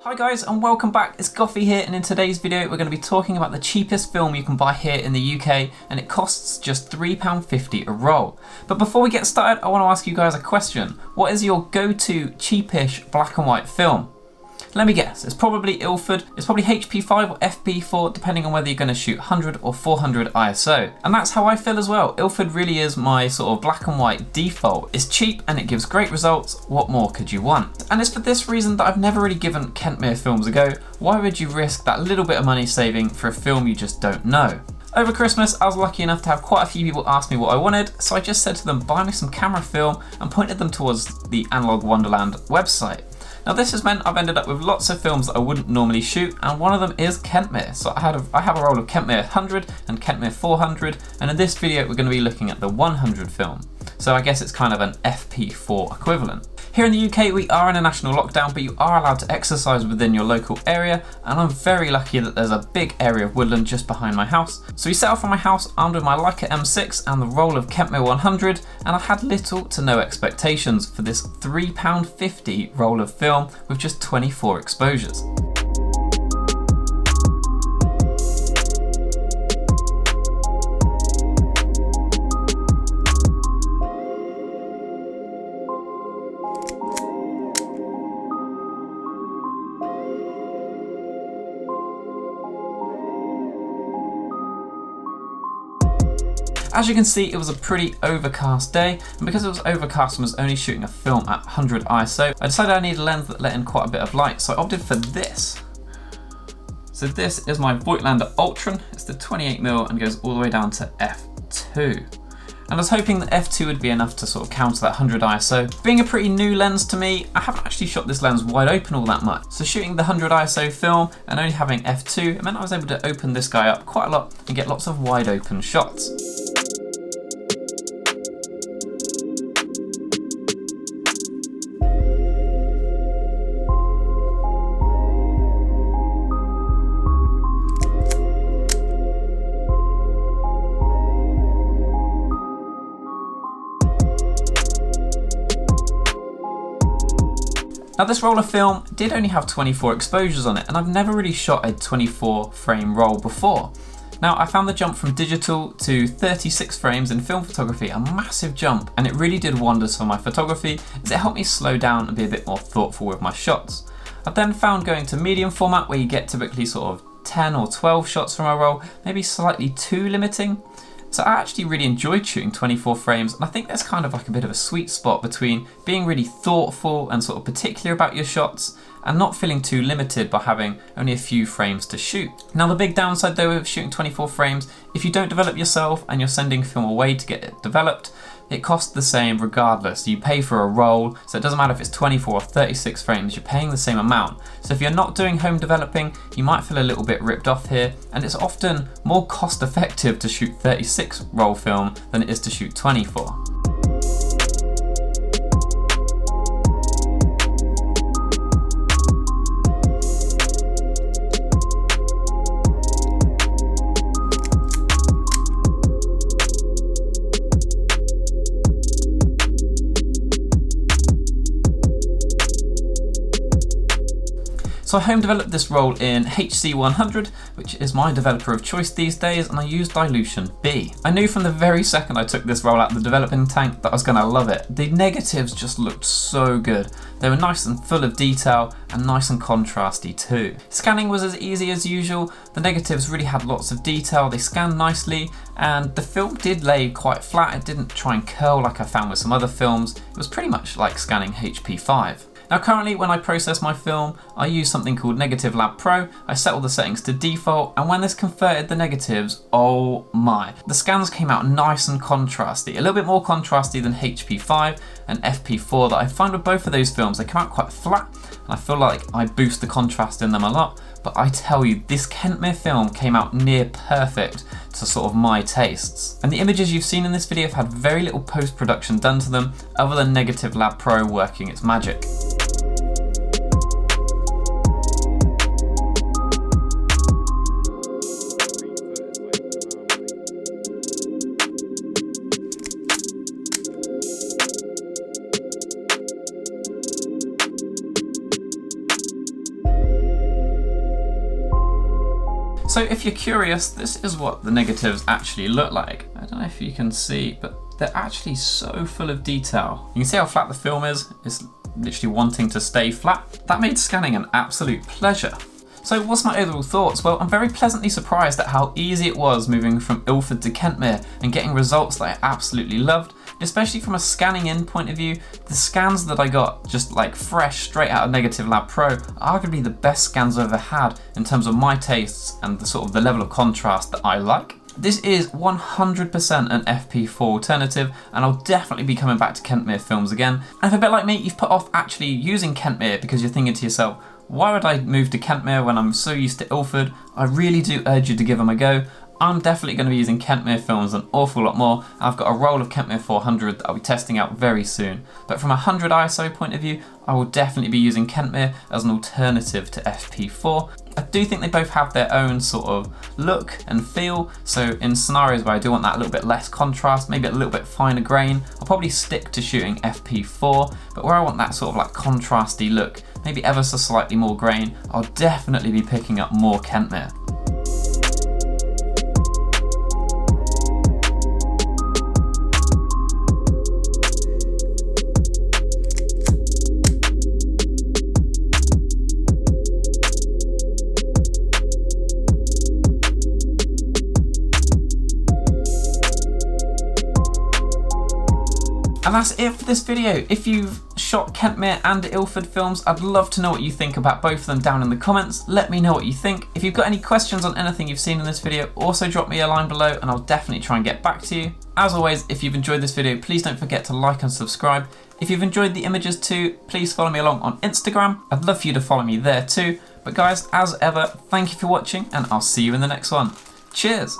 Hi guys and welcome back, it's Goffy here, and in today's video we're going to be talking about the cheapest film you can buy here in the UK, and it costs just £3.50 a roll. But before we get started, I want to ask you guys a question. What is your go-to cheapish black and white film? Let me guess, it's probably Ilford, it's probably HP5 or FP4 depending on whether you're going to shoot 100 or 400 ISO. And that's how I feel as well. Ilford really is my sort of black and white default. It's cheap and it gives great results. What more could you want? And it's for this reason that I've never really given Kentmere films a go. Why would you risk that little bit of money saving for a film you just don't know? Over Christmas, I was lucky enough to have quite a few people ask me what I wanted, so I just said to them, buy me some camera film, and pointed them towards the Analog Wonderland website. Now this has meant I've ended up with lots of films that I wouldn't normally shoot, and one of them is Kentmere. So I have a roll of Kentmere 100 and Kentmere 400, and in this video we're going to be looking at the 100 film. So I guess it's kind of an FP4 equivalent. Here in the UK we are in a national lockdown, but you are allowed to exercise within your local area, and I'm very lucky that there's a big area of woodland just behind my house. So we set off from my house armed with my Leica M6 and the roll of Kentmere 100, and I had little to no expectations for this £3.50 roll of film with just 24 exposures. As you can see, it was a pretty overcast day, and because it was overcast and was only shooting a film at 100 ISO, I decided I needed a lens that let in quite a bit of light, so I opted for this. So this is my Voigtlander Ultron. It's the 28mm and goes all the way down to f2. And I was hoping that f2 would be enough to sort of counter that 100 ISO. Being a pretty new lens to me, I haven't actually shot this lens wide open all that much. So shooting the 100 ISO film and only having f2, it meant I was able to open this guy up quite a lot and get lots of wide open shots. Now this roll of film did only have 24 exposures on it, and I've never really shot a 24 frame roll before. Now I found the jump from digital to 36 frames in film photography a massive jump, and it really did wonders for my photography as it helped me slow down and be a bit more thoughtful with my shots. I've then found going to medium format, where you get typically sort of 10 or 12 shots from a roll, maybe slightly too limiting. So I actually really enjoyed shooting 24 frames, and I think there's kind of like a bit of a sweet spot between being really thoughtful and sort of particular about your shots and not feeling too limited by having only a few frames to shoot. Now the big downside though of shooting 24 frames, if you don't develop yourself and you're sending film away to get it developed, it costs the same regardless. You pay for a roll, so it doesn't matter if it's 24 or 36 frames, you're paying the same amount. So if you're not doing home developing, you might feel a little bit ripped off here, and it's often more cost effective to shoot 36 roll film than it is to shoot 24. So I home developed this roll in HC100, which is my developer of choice these days, and I used dilution B. I knew from the very second I took this roll out of the developing tank that I was going to love it. The negatives just looked so good. They were nice and full of detail and nice and contrasty too. Scanning was as easy as usual. The negatives really had lots of detail, they scanned nicely, and the film did lay quite flat. It didn't try and curl like I found with some other films. It was pretty much like scanning HP5. Now currently when I process my film, I use something called Negative Lab Pro. I set all the settings to default, and when this converted the negatives, oh my. The scans came out nice and contrasty, a little bit more contrasty than HP5 and FP4 that I find with both of those films. They come out quite flat, and I feel like I boost the contrast in them a lot, but I tell you, this Kentmere film came out near perfect to sort of my tastes. And the images you've seen in this video have had very little post-production done to them, other than Negative Lab Pro working its magic. So if you're curious, this is what the negatives actually look like. I don't know if you can see, but they're actually so full of detail. You can see how flat the film is. It's literally wanting to stay flat. That made scanning an absolute pleasure. So what's my overall thoughts? Well, I'm very pleasantly surprised at how easy it was moving from Ilford to Kentmere and getting results that I absolutely loved. Especially from a scanning in point of view, the scans that I got, just like fresh, straight out of Negative Lab Pro, are arguably the best scans I've ever had in terms of my tastes and the sort of the level of contrast that I like. This is 100% an FP4 alternative, and I'll definitely be coming back to Kentmere films again. And if a bit like me, you've put off actually using Kentmere because you're thinking to yourself, why would I move to Kentmere when I'm so used to Ilford? I really do urge you to give them a go. I'm definitely going to be using Kentmere films an awful lot more. I've got a roll of Kentmere 400 that I'll be testing out very soon. But from a 100 ISO point of view, I will definitely be using Kentmere as an alternative to FP4. I do think they both have their own sort of look and feel, so in scenarios where I do want that a little bit less contrast, maybe a little bit finer grain, I'll probably stick to shooting FP4, but where I want that sort of like contrasty look, maybe ever so slightly more grain, I'll definitely be picking up more Kentmere. And that's it for this video. If you've shot Kentmere and Ilford films, I'd love to know what you think about both of them down in the comments. Let me know what you think. If you've got any questions on anything you've seen in this video, also drop me a line below and I'll definitely try and get back to you. As always, if you've enjoyed this video, please don't forget to like and subscribe. If you've enjoyed the images too, please follow me along on Instagram. I'd love for you to follow me there too. But guys, as ever, thank you for watching and I'll see you in the next one. Cheers!